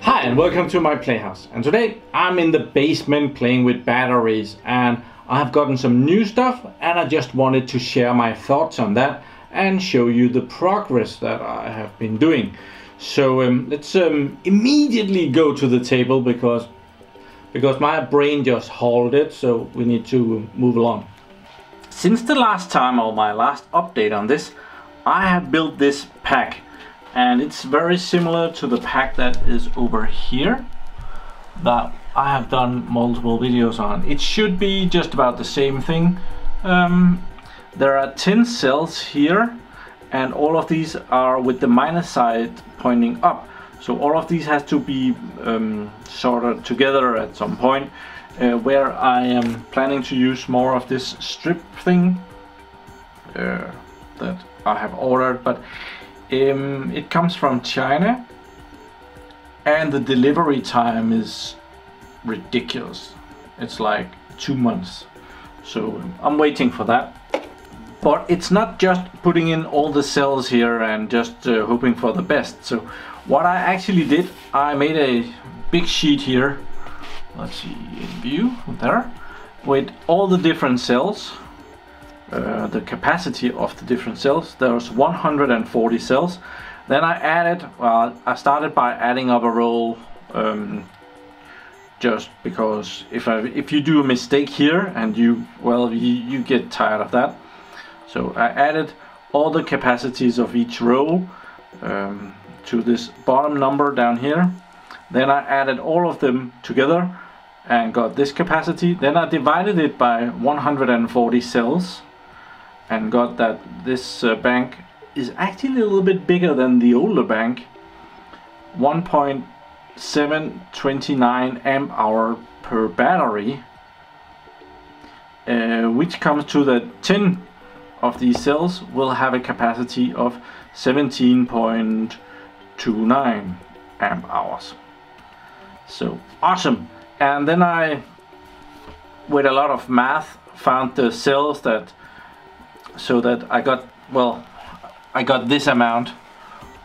Hi and welcome to my playhouse, and today I'm in the basement playing with batteries, and I have gotten some new stuff and I just wanted to share my thoughts on that and show you the progress that I have been doing. So let's immediately go to the table because my brain just halted, so we need to move along. Since the last time, or my last update on this, I have built this pack, and it's very similar to the pack that is over here that I have done multiple videos on. It should be just about the same thing. There are 10 cells here, and all of these are with the minus side pointing up. So all of these has to be sorted together at some point, where I am planning to use more of this strip thing that I have ordered, but it comes from China and the delivery time is ridiculous. It's like 2 months, so I'm waiting for that. But it's not just putting in all the cells here and just hoping for the best. So what I actually did, I made a big sheet here, let's see, in view there, with all the different cells, the capacity of the different cells. There's 140 cells. Then I added, well, I started by adding up a roll, just because if you do a mistake here and you get tired of that. So I added all the capacities of each row to this bottom number down here. Then I added all of them together and got this capacity. Then I divided it by 140 cells and got that this bank is actually a little bit bigger than the older bank. 1.729 amp hour per battery, which comes to that 10 of these cells will have a capacity of 17.29 amp hours. So awesome. And then I, with a lot of math, found the cells that, so that I got this amount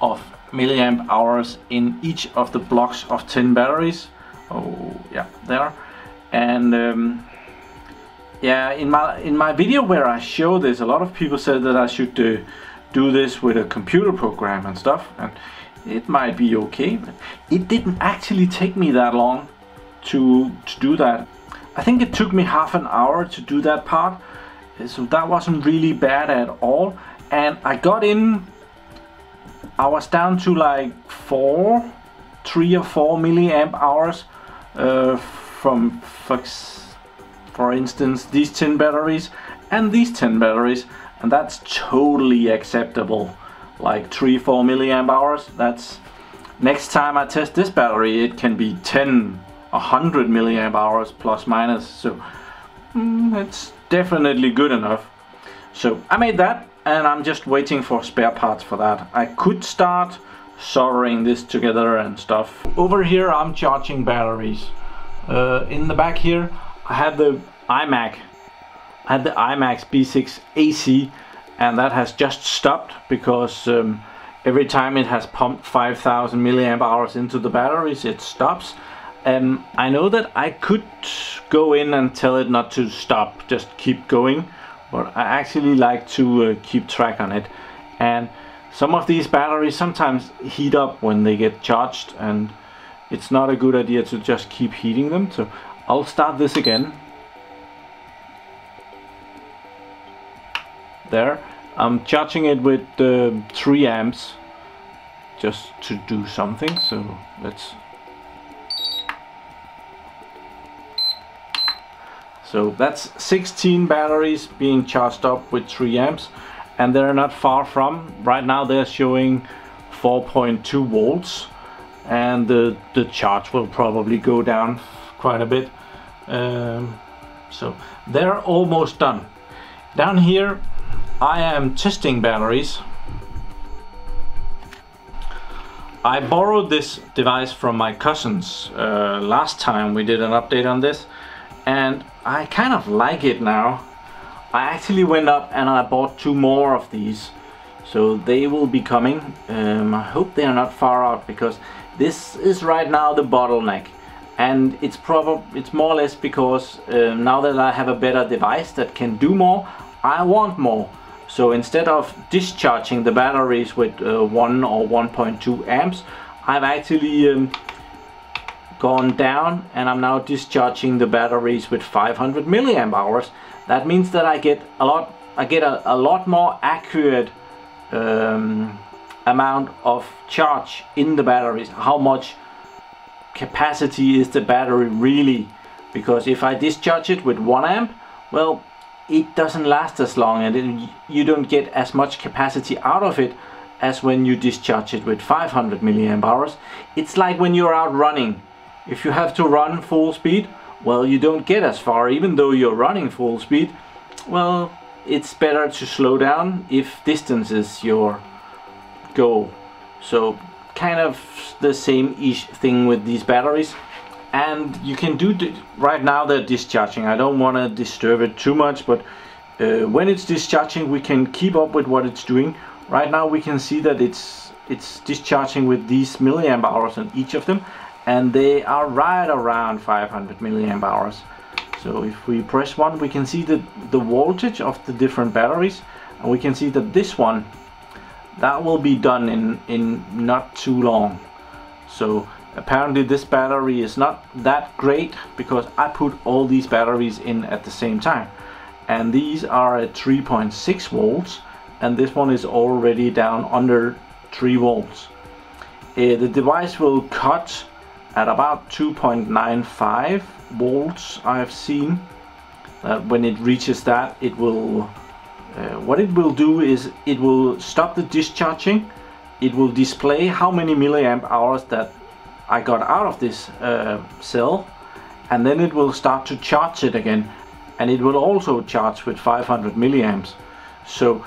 of milliamp hours in each of the blocks of 10 batteries. Oh yeah, there. And yeah, in my video where I show this, a lot of people said that I should do this with a computer program and stuff, and it might be okay, but it didn't actually take me that long to do that. I think it took me half an hour to do that part, so that wasn't really bad at all. And I got in, I was down to like 3 or 4 milliamp hours from, for instance, these 10 batteries and these 10 batteries, and that's totally acceptable. Like 3-4 milliamp hours. That's, next time I test this battery, it can be 100 milliamp hours plus minus. So it's definitely good enough. So I made that, and I'm just waiting for spare parts for that. I could start soldering this together and stuff. Over here I'm charging batteries. In the back here I had the iMAX. B6 AC, and that has just stopped because every time it has pumped 5,000 milliamp hours into the batteries, it stops. I know that I could go in and tell it not to stop, just keep going, but I actually like to keep track on it. And some of these batteries sometimes heat up when they get charged, and it's not a good idea to just keep heating them. So I'll start this again. There, I'm charging it with 3 amps just to do something. So let's. So that's 16 batteries being charged up with 3 amps, and they're not far from. Right now they're showing 4.2 volts, and the charge will probably go down quite a bit. So they're almost done. Down here I am testing batteries. I borrowed this device from my cousins last time we did an update on this, and I kind of like it now. I actually went up and I bought 2 more of these. so they will be coming. I hope they are not far out, because this is right now the bottleneck, and it's more or less because now that I have a better device that can do more, I want more. So instead of discharging the batteries with 1 or 1.2 amps, I've actually gone down, and I'm now discharging the batteries with 500 milliamp hours. That means that I get a lot more accurate amount of charge in the batteries. How much capacity is the battery really? Because if I discharge it with 1 amp, well, it doesn't last as long, and you don't get as much capacity out of it as when you discharge it with 500 milliamp hours. It's like when you're out running. If you have to run full speed, well, you don't get as far. Even though you're running full speed, well, it's better to slow down if distance is your goal. So kind of the same-ish thing with these batteries. And you can do right now they're discharging. I don't want to disturb it too much, but when it's discharging, we can keep up with what it's doing. Right now we can see that it's discharging with these milliamp hours on each of them, and they are right around 500 milliamp hours. So if we press 1, we can see the voltage of the different batteries, and we can see that this one, that will be done in not too long. So apparently this battery is not that great, because I put all these batteries in at the same time, and these are at 3.6 volts, and this one is already down under 3 volts. The device will cut at about 2.95 volts. I have seen that when it reaches that, it will what it will do is it will stop the discharging. It will display how many milliamp hours that I got out of this cell, and then it will start to charge it again, and it will also charge with 500 milliamps. So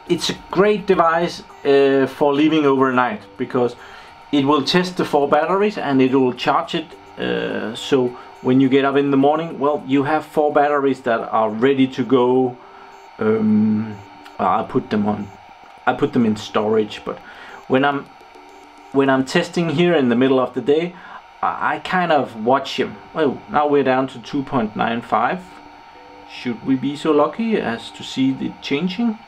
it's a great device for leaving overnight, because it will test the 4 batteries and it will charge it. So when you get up in the morning, well, you have 4 batteries that are ready to go. I put them in storage, but when I'm testing here in the middle of the day, I kind of watch him. Oh, now we're down to 2.95. Should we be so lucky as to see it changing?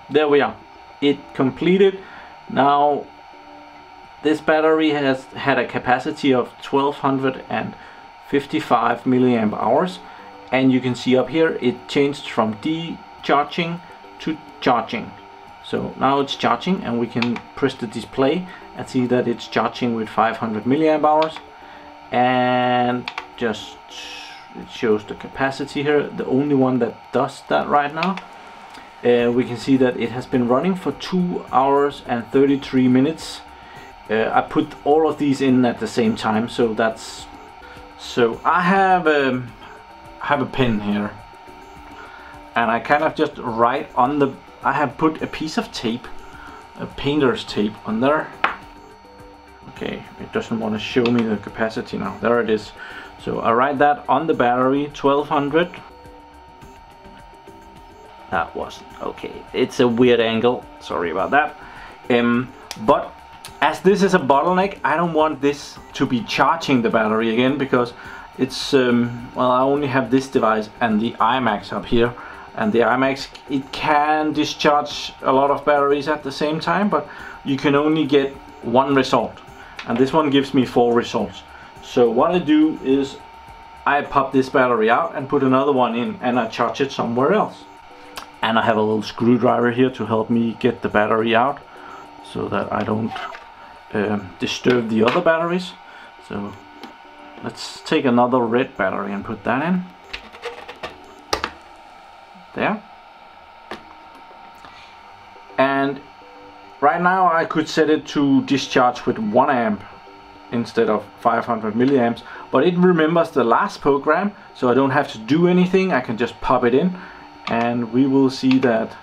There we are. It completed. Now this battery has had a capacity of 1255 milliamp hours, and you can see up here it changed from decharging to charging. So now it's charging, and we can press the display and see that it's charging with 500 milliamp hours, and just it shows the capacity here, the only one that does that right now. We can see that it has been running for 2 hours and 33 minutes. I put all of these in at the same time, so that's I have a pen here, and I kind of just write on the, I have put a piece of tape, a painter's tape on there. Okay, it doesn't want to show me the capacity now. There it is. So I write that on the battery, 1200. That wasn't okay. It's a weird angle. Sorry about that. But as this is a bottleneck, I don't want this to be charging the battery again, because it's well, I only have this device and the iMAX up here, and the iMAX, it can discharge a lot of batteries at the same time, but you can only get 1 result, and this one gives me 4 results. So what I do is I pop this battery out and put another one in, and I charge it somewhere else. And I have a little screwdriver here to help me get the battery out, so that I don't disturb the other batteries. So let's take another red battery and put that in. There. And right now I could set it to discharge with 1 amp instead of 500 milliamps, but it remembers the last program, so I don't have to do anything. I can just pop it in, and we will see that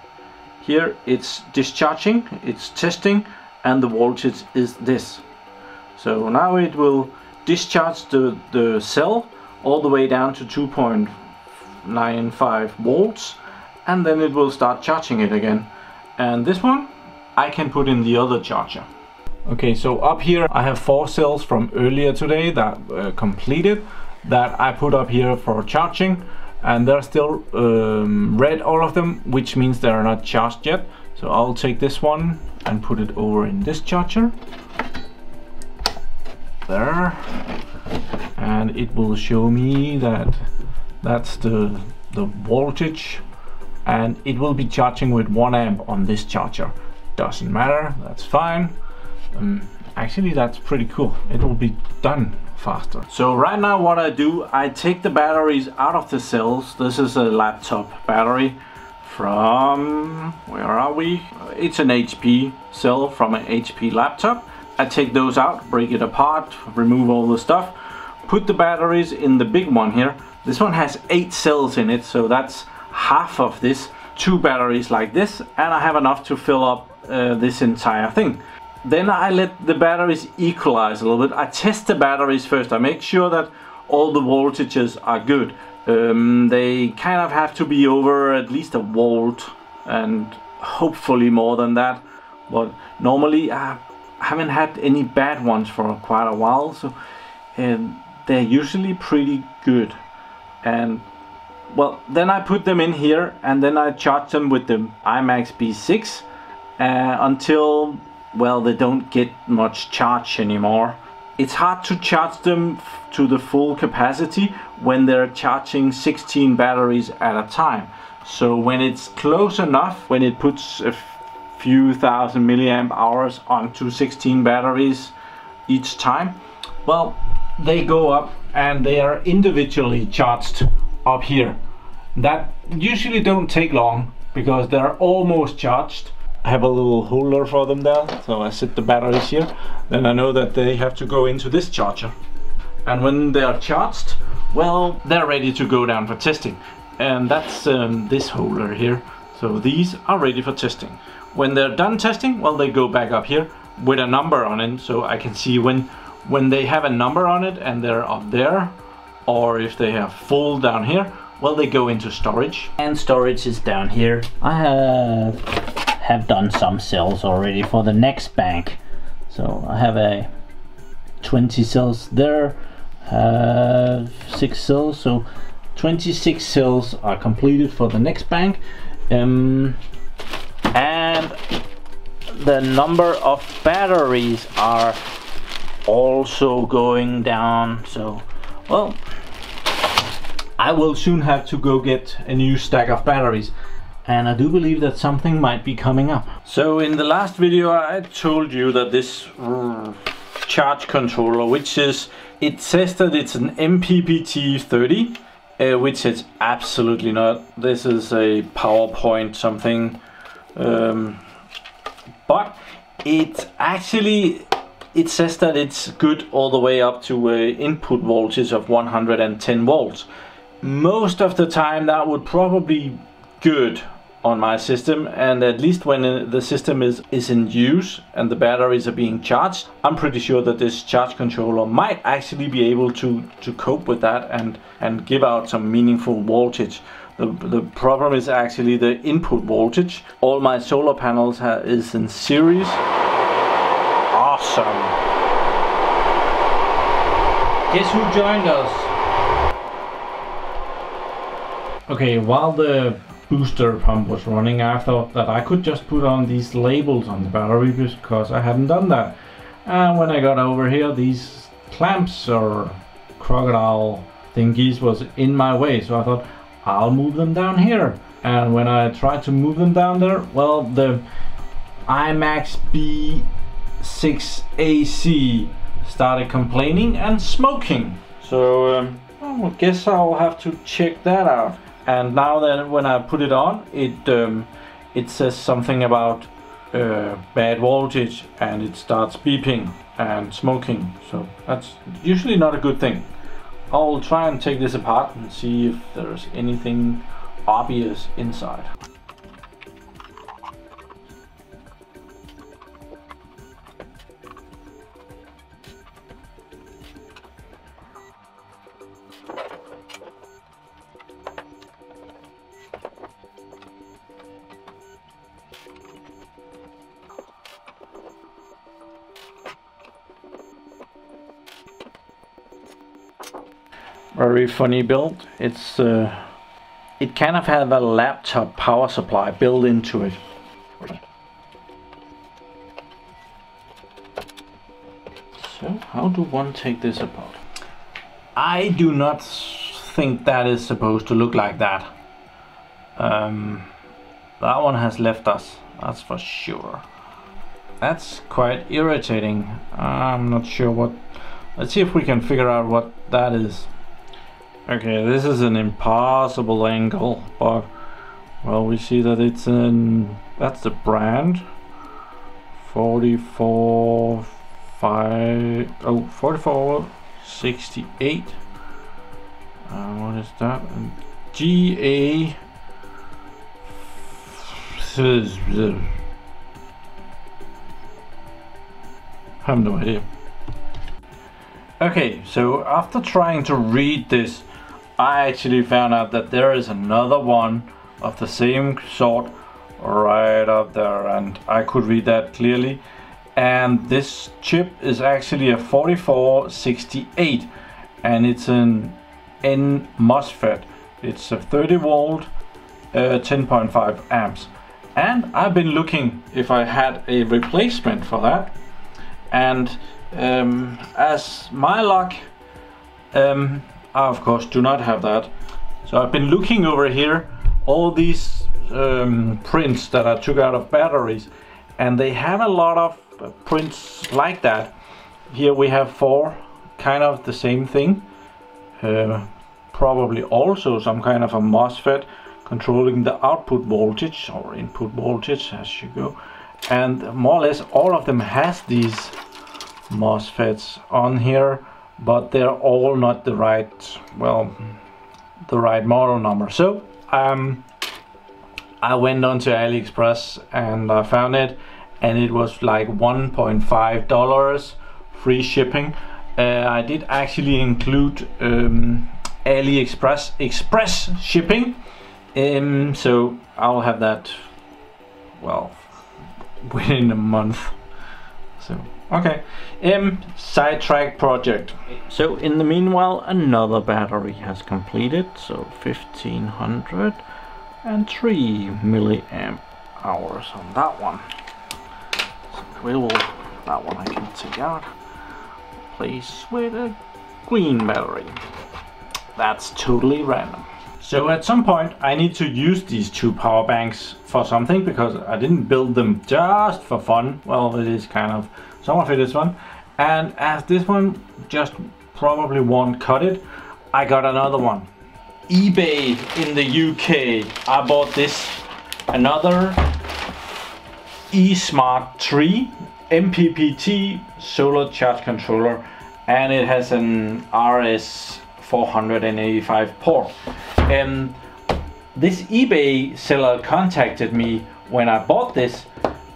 here it's discharging, it's testing, and the voltage is this. So now it will discharge the cell all the way down to 2.95 volts, and then it will start charging it again. And this one I can put in the other charger. Okay, so up here I have 4 cells from earlier today that completed, that I put up here for charging, and they're still red, all of them, which means they are not charged yet. So I'll take this one and put it over in this charger. There. And it will show me that that's the voltage, and it will be charging with 1 amp on this charger. Doesn't matter, that's fine. Actually, that's pretty cool. It will be done faster. So right now what I do, I take the batteries out of the cells. This is a laptop battery from, where are we? It's an HP cell from an HP laptop. I take those out, break it apart, remove all the stuff, put the batteries in the big one here. This one has 8 cells in it, so that's half of this. 2 batteries like this, and I have enough to fill up this entire thing. Then I let the batteries equalize a little bit. I test the batteries first. I make sure that all the voltages are good. They kind of have to be over at least 1 volt, and hopefully more than that. But normally I haven't had any bad ones for quite a while, so they're usually pretty good. And well, then I put them in here, and then I charge them with the iMAX B6 until, well, they don't get much charge anymore. It's hard to charge them to the full capacity when they're charging 16 batteries at a time. So when it's close enough, when it puts a few thousand milliamp hours onto 16 batteries each time, well, they go up and they are individually charged up here. That usually don't take long because they're almost charged. I have a little holder for them there, so I set the batteries here. Then I know that they have to go into this charger. And when they are charged, well, they're ready to go down for testing. And that's this holder here. So these are ready for testing. When they're done testing, well, they go back up here with a number on it, so I can see when they have a number on it and they're up there, or if they have full down here, well, they go into storage. And storage is down here. I have done some cells already for the next bank. So I have a 20 cells there, 6 cells, so 26 cells are completed for the next bank. And the number of batteries are also going down, so well, I will soon have to go get a new stack of batteries, and I do believe that something might be coming up. So in the last video I told you that this charge controller, which is, it says that it's an MPPT 30, which it's absolutely not. This is a PowerPoint something, but it actually, it says that it's good all the way up to an input voltage of 110 volts. Most of the time that would probably be good on my system, and at least when the system is in use and the batteries are being charged, I'm pretty sure that this charge controller might actually be able to cope with that and give out some meaningful voltage. The problem is actually the input voltage. All my solar panels is in series. Awesome. Guess who joined us? Okay, while the booster pump was running, I thought that I could just put on these labels on the battery because I hadn't done that. And when I got over here, these clamps or crocodile thingies was in my way, so I thought I'll move them down here. And when I tried to move them down there, well, the iMAX B6 AC started complaining and smoking. So I guess I'll have to check that out. And now that when I put it on, it says something about bad voltage, and it starts beeping and smoking. So that's usually not a good thing. I'll try and take this apart and see if there's anything obvious inside. very funny build. It's it kind of has a laptop power supply built into it. So how do one take this apart? I do not think that is supposed to look like that. That one has left us, that's for sure. That's quite irritating. I'm not sure what. Let's see if we can figure out what that is. Okay, this is an impossible angle, but well, we see that it's in. That's the brand. 4468. What is that? GA. I have no idea. Okay, so after trying to read this, I actually found out that there is another one of the same sort right up there, and I could read that clearly. And this chip is actually a 4468, and it's an N MOSFET. It's a 30 volt, 10.5 amps. And I've been looking if I had a replacement for that, and as my luck, I of course do not have that. So I've been looking over here, all these prints that I took out of batteries, and they have a lot of prints like that. Here we have 4, kind of the same thing, probably also some kind of a MOSFET controlling the output voltage or input voltage as you go, and more or less all of them has these MOSFETs on here, but they're all not the right, well, the right model number. So I went onto AliExpress and I found it, and it was like $1.5 free shipping. I did actually include AliExpress express shipping, so I'll have that, well, within a month. So okay, sidetrack project. So in the meanwhile, another battery has completed, so 1503 milliamp hours on that one. So we will, that one I can take out, place with a green battery. That's totally random. So at some point I need to use these 2 power banks for something, because I didn't build them just for fun. Well, it is kind of, some of it is fun. And as this one just probably won't cut it, I got another one. eBay in the UK. I bought this, another eSmart3 MPPT Solar Charge Controller, and it has an RS485 port. This eBay seller contacted me when I bought this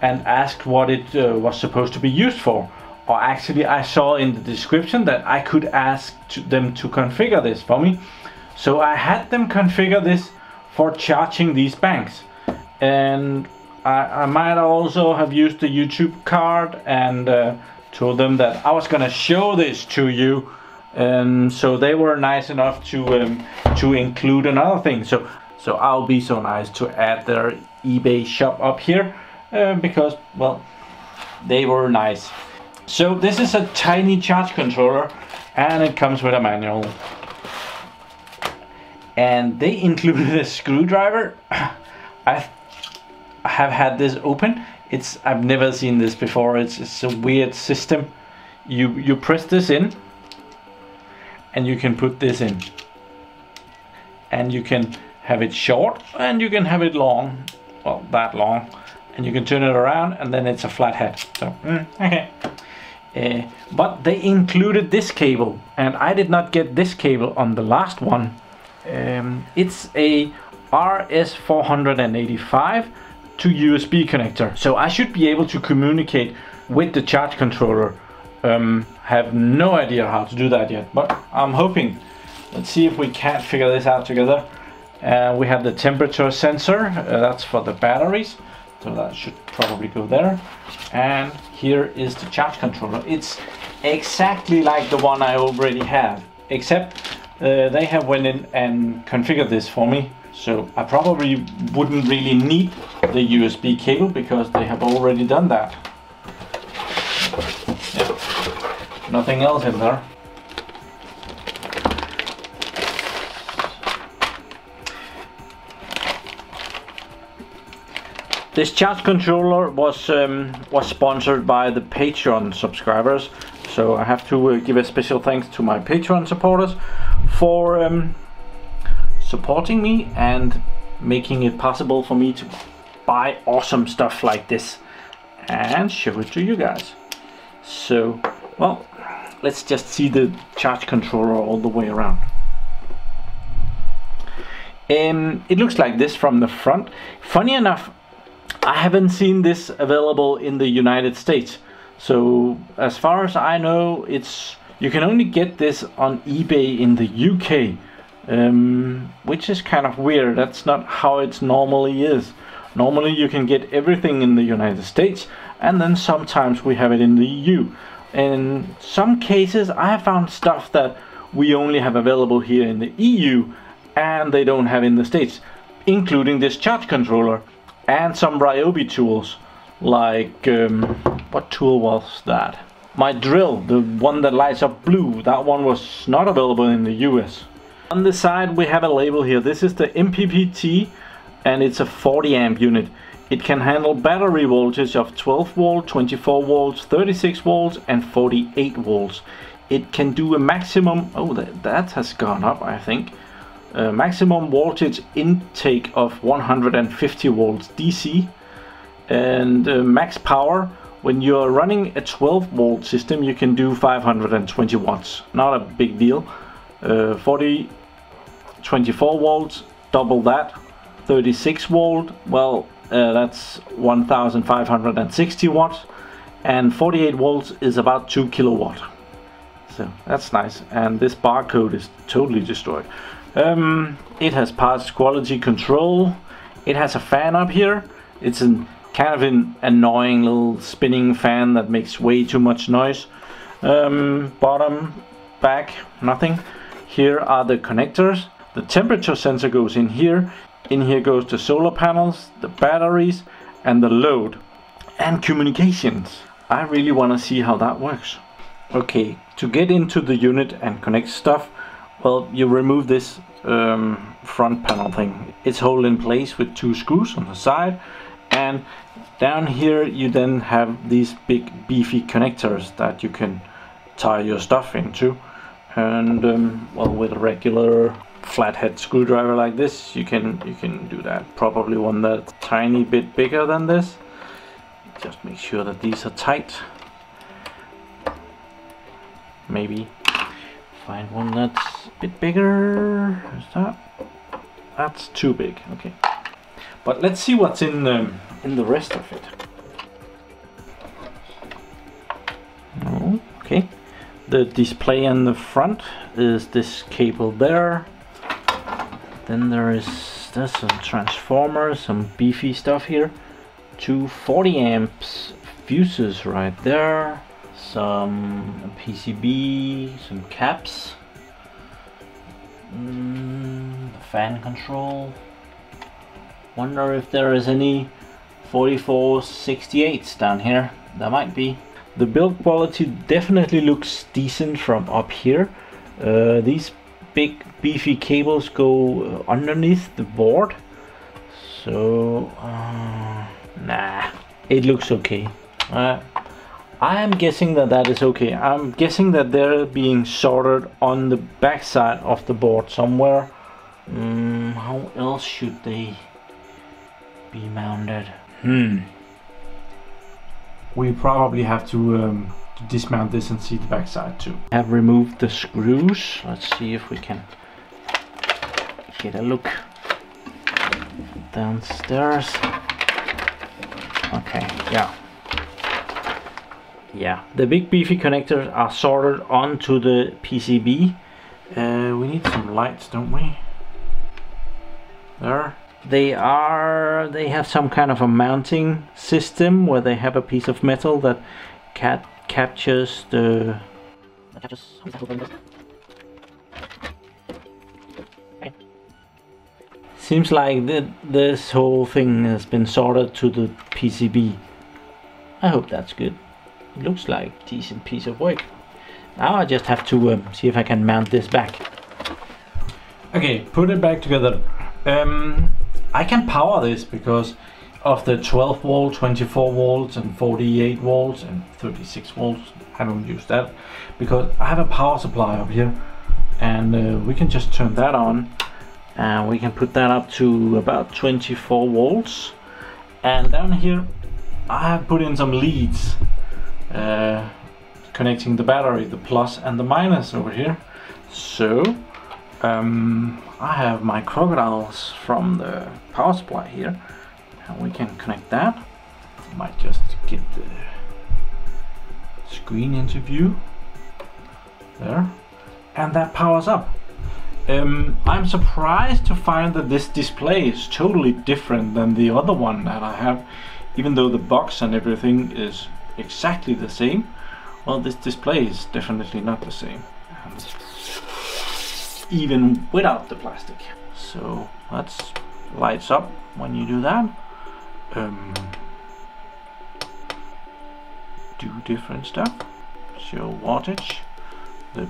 and asked what it was supposed to be used for. Or actually, I saw in the description that I could ask them to configure this for me. So I had them configure this for charging these banks. And I might also have used the YouTube card and told them that I was gonna show this to you. So they were nice enough to include another thing. So I'll be so nice to add their eBay shop up here, because, well, they were nice. So this is a tiny charge controller, and it comes with a manual. And they included a screwdriver. I have had this open. I've never seen this before. It's a weird system. You press this in, and you can put this in, and you can have it short and you can have it long, well, that long, and you can turn it around and then it's a flat head. So okay, but they included this cable, and I did not get this cable on the last one. It's a RS485 to USB connector, so I should be able to communicate with the charge controller. Have no idea how to do that yet, but I'm hoping. Let's see if we can't figure this out together. We have the temperature sensor, that's for the batteries, so that should probably go there. And here is the charge controller. It's exactly like the one I already have, except They have went in and configured this for me, so I probably wouldn't really need the USB cable because they have already done that. Yeah. Nothing else in there. This charge controller was sponsored by the Patreon subscribers, so I have to give a special thanks to my Patreon supporters for supporting me and making it possible for me to buy awesome stuff like this and show it to you guys. So, well, let's just see the charge controller all the way around. It looks like this from the front. Funny enough, I haven't seen this available in the United States. So as far as I know, you can only get this on eBay in the UK, which is kind of weird. That's not how it normally is. Normally you can get everything in the United States, and then sometimes we have it in the EU. In some cases I have found stuff that we only have available here in the EU and they don't have in the States, including this charge controller and some Ryobi tools, like what tool was that? My drill, the one that lights up blue, that one was not available in the US. On the side we have a label here. This is the MPPT and it's a 40 amp unit. It can handle battery voltage of 12 volts, 24 volts, 36 volts and 48 volts. It can do a maximum, oh that has gone up I think, maximum voltage intake of 150 volts DC, and max power, when you're running a 12 volt system you can do 520 watts, not a big deal. 24 volts, double that, 36 volt, well that's 1560 watts, and 48 volts is about 2 kilowatt. So that's nice, and this barcode is totally destroyed. It has parts quality control. It has a fan up here. It's kind of an annoying little spinning fan that makes way too much noise. Bottom, back, nothing. Here are the connectors. The temperature sensor goes in here. In here goes the solar panels, the batteries and the load and communications. I really want to see how that works. Okay, to get into the unit and connect stuff, well, you remove this front panel thing. It's held in place with 2 screws on the side, and down here you then have these big beefy connectors that you can tie your stuff into. And well, with a regular flathead screwdriver like this, you can do that. Probably one that's a tiny bit bigger than this. Just make sure that these are tight. Maybe find one that's a bit bigger. Is that? That's too big. Okay, but let's see what's in the rest of it. Oh, okay. The display in the front is this cable there. Then there's some transformers, some beefy stuff here. 2 40 amps fuses right there. Some PCB, some caps. The fan control. Wonder if there is any 4468s down here. There might be. The build quality definitely looks decent from up here. These big beefy cables go underneath the board. So, nah, it looks okay. I am guessing that is okay. I'm guessing that they're being soldered on the back side of the board somewhere. How else should they be mounted? We probably have to dismount this and see the back side too. I have removed the screws. Let's see if we can get a look downstairs. Okay, yeah, the big beefy connectors are soldered onto the PCB. We need some lights, don't we? There. They have some kind of a mounting system where they have a piece of metal that captures the Seems like this whole thing has been sorted to the PCB. I hope that's good. It looks like a decent piece of work. Now I just have to see if I can mount this back. Okay, put it back together. I can power this because of the 12 volt, 24 volts and 48 volts and 36 volts. I don't use that because I have a power supply up here, and we can just turn that on, and we can put that up to about 24 volts. And down here I have put in some leads connecting the battery, the plus and the minus over here. So I have my crocodiles from the power supply here, and we can connect that. I might just get the screen into view there, and that powers up. I'm surprised to find that this display is totally different than the other one that I have, even though the box and everything is exactly the same. Well, this display is definitely not the same, even without the plastic. So that's lights up when you do that. Do different stuff. Show wattage. The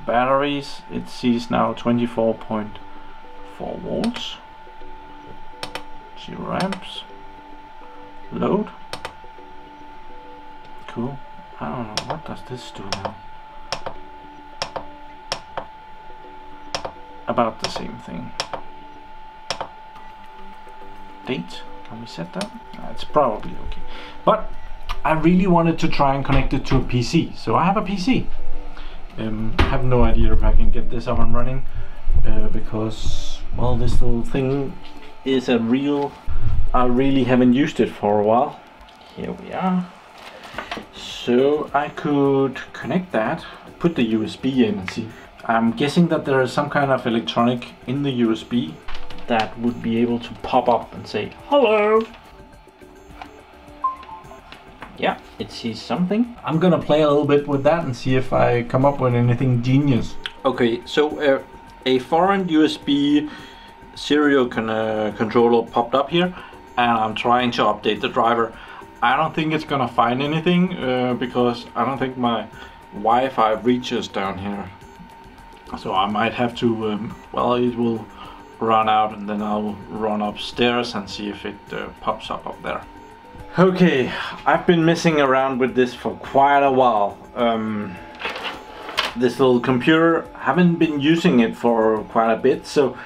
batteries, it sees now 24.4 volts. 0 amps. Load. Cool. I don't know, what does this do now? About the same thing. Date, can we set that? It's probably okay. But I really wanted to try and connect it to a PC, so I have a PC. I have no idea if I can get this up and running because, well, this little thing is a real... I really haven't used it for a while. Here we are. So I could connect that, put the USB in and see. I'm guessing that there is some kind of electronic in the USB that would be able to pop up and say hello. Yeah, it sees something. I'm gonna play a little bit with that and see if I come up with anything genius. Okay, so a foreign USB serial controller popped up here, and I'm trying to update the driver. I don't think it's gonna find anything because I don't think my Wi-Fi reaches down here. So I might have to, well, it will run out and then I'll run upstairs and see if it pops up there. Okay, I've been messing around with this for quite a while. This little computer, haven't been using it for quite a bit, so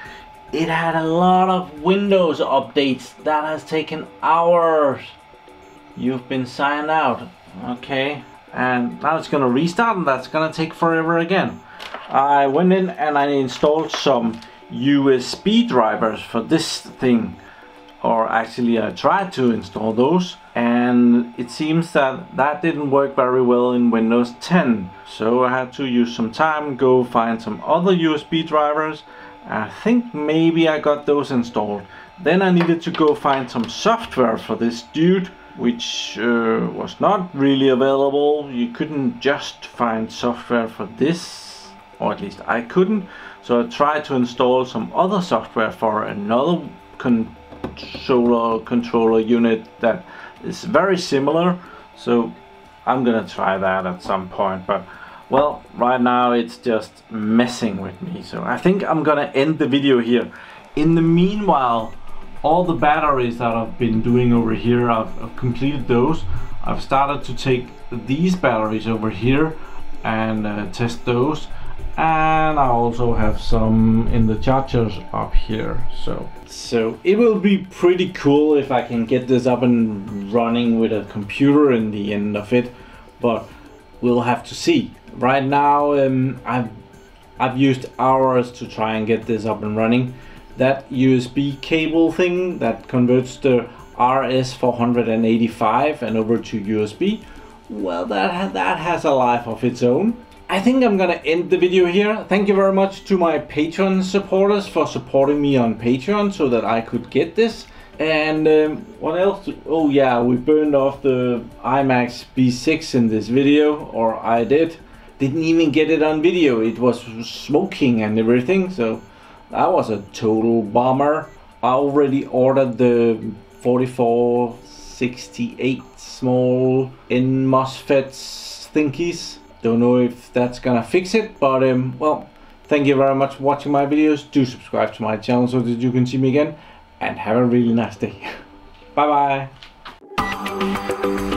it had a lot of Windows updates that has taken hours. You've been signed out. Okay, and now it's gonna restart, and that's gonna take forever again. I went in and I installed some USB drivers for this thing, or actually I tried to install those, and it seems that that didn't work very well in Windows 10. So I had to use some time, go find some other USB drivers. I think maybe I got those installed. Then I needed to go find some software for this dude, which was not really available. You couldn't just find software for this, or at least I couldn't. So I tried to install some other software for another controller unit that is very similar. So I'm gonna try that at some point, but well, right now it's just messing with me. So I think I'm gonna end the video here. In the meanwhile, all the batteries that I've been doing over here, I've completed those. I've started to take these batteries over here and test those, and I also have some in the chargers up here. So it will be pretty cool if I can get this up and running with a computer in the end of it, but we'll have to see. Right now I've used hours to try and get this up and running. That USB cable thing that converts the RS485 and over to USB, well, that has a life of its own. I think I'm gonna end the video here. Thank you very much to my Patreon supporters for supporting me on Patreon so that I could get this. And what else? Oh yeah, we burned off the iMAX B6 in this video, or I didn't even get it on video. It was smoking and everything, so That was a total bomber. I already ordered the 4468 small N MOSFETs thingies. Don't know if that's gonna fix it, but well, thank you very much for watching my videos. Do subscribe to my channel so that you can see me again, and have a really nice day. Bye bye.